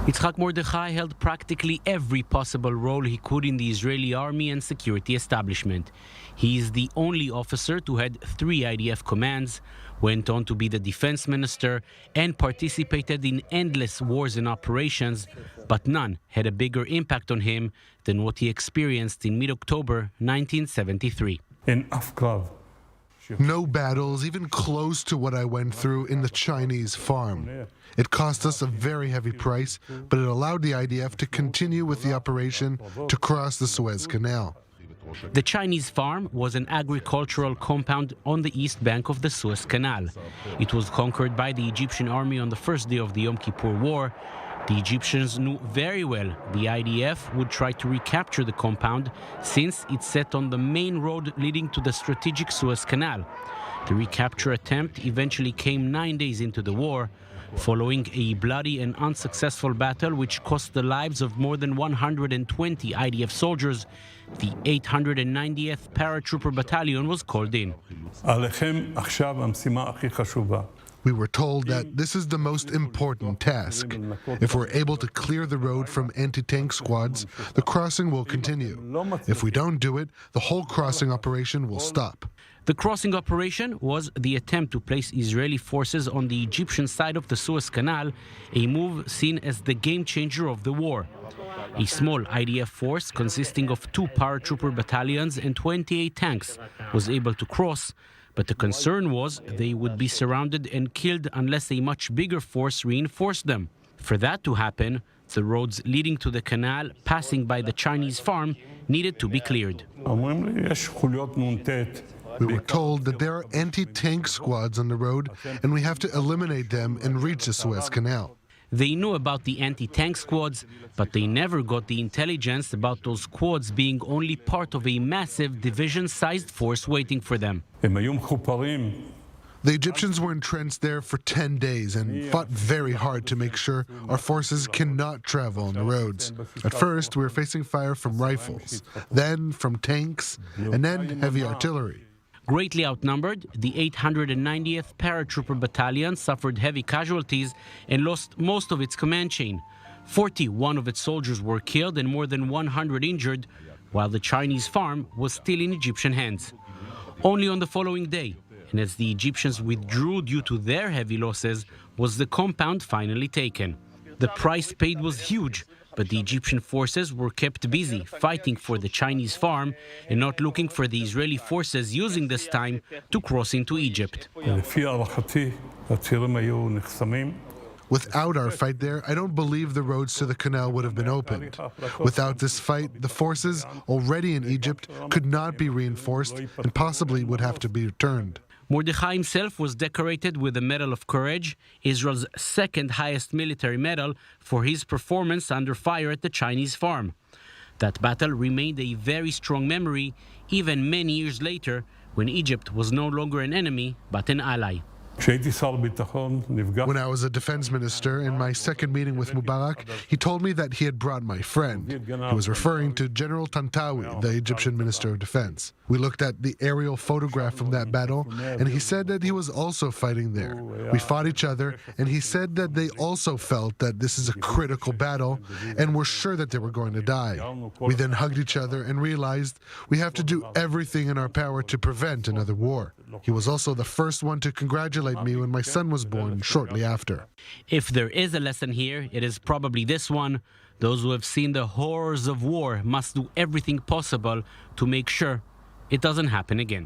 Yitzchak Modechai held practically every possible role he could in the Israeli army and security establishment. He is the only officer to head 3 IDF commands, went on to be the defense minister, and participated in endless wars and operations, but none had a bigger impact on him than what he experienced in mid-October 1973. No battles even close to what I went through in the Chinese farm. It cost us a very heavy price, but it allowed the IDF to continue with the operation to cross the Suez Canal. The Chinese farm was an agricultural compound on the east bank of the Suez Canal. It was conquered by the Egyptian army on the first day of the Yom Kippur War. The Egyptians knew very well the IDF would try to recapture the compound since it sat on the main road leading to the strategic Suez Canal. The recapture attempt eventually came 9 days into the war, following a bloody and unsuccessful battle which cost the lives of more than 120 IDF soldiers. The 890th Paratrooper Battalion was called in. We were told that this is the most important task. If we're able to clear the road from anti-tank squads, the crossing will continue. If we don't do it, the whole crossing operation will stop. The crossing operation was the attempt to place Israeli forces on the Egyptian side of the Suez Canal, a move seen as the game changer of the war. A small IDF force consisting of 2 paratrooper battalions and 28 tanks was able to cross, but the concern was they would be surrounded and killed unless a much bigger force reinforced them. For that to happen, the roads leading to the canal passing by the Chinese farm needed to be cleared. We were told that there are anti-tank squads on the road and we have to eliminate them and reach the Suez Canal. They knew about the anti-tank squads, but they never got the intelligence about those squads being only part of a massive division-sized force waiting for them. The Egyptians were entrenched there for 10 days and fought very hard to make sure our forces cannot travel on the roads. At first, we were facing fire from rifles, then from tanks, and then heavy artillery. Greatly outnumbered, the 890th Paratrooper Battalion suffered heavy casualties and lost most of its command chain. 41 of its soldiers were killed and more than 100 injured, while the Chinese farm was still in Egyptian hands. Only on the following day, and as the Egyptians withdrew due to their heavy losses, was the compound finally taken. The price paid was huge, but the Egyptian forces were kept busy fighting for the Chinese farm and not looking for the Israeli forces using this time to cross into Egypt. Without our fight there, I don't believe the roads to the canal would have been opened. Without this fight, the forces already in Egypt could not be reinforced and possibly would have to be returned. Mordechai himself was decorated with the Medal of Courage, Israel's second highest military medal, for his performance under fire at the Chinese farm. That battle remained a very strong memory, even many years later, when Egypt was no longer an enemy, but an ally. When I was a defense minister, in my second meeting with Mubarak, he told me that he had brought my friend. He was referring to General Tantawi, the Egyptian Minister of Defense. We looked at the aerial photograph from that battle, and he said that he was also fighting there. We fought each other, and he said that they also felt that this is a critical battle, and were sure that they were going to die. We then hugged each other and realized we have to do everything in our power to prevent another war. He was also the first one to congratulate me when my son was born shortly after. If there is a lesson here, it is probably this one. Those who have seen the horrors of war must do everything possible to make sure it doesn't happen again.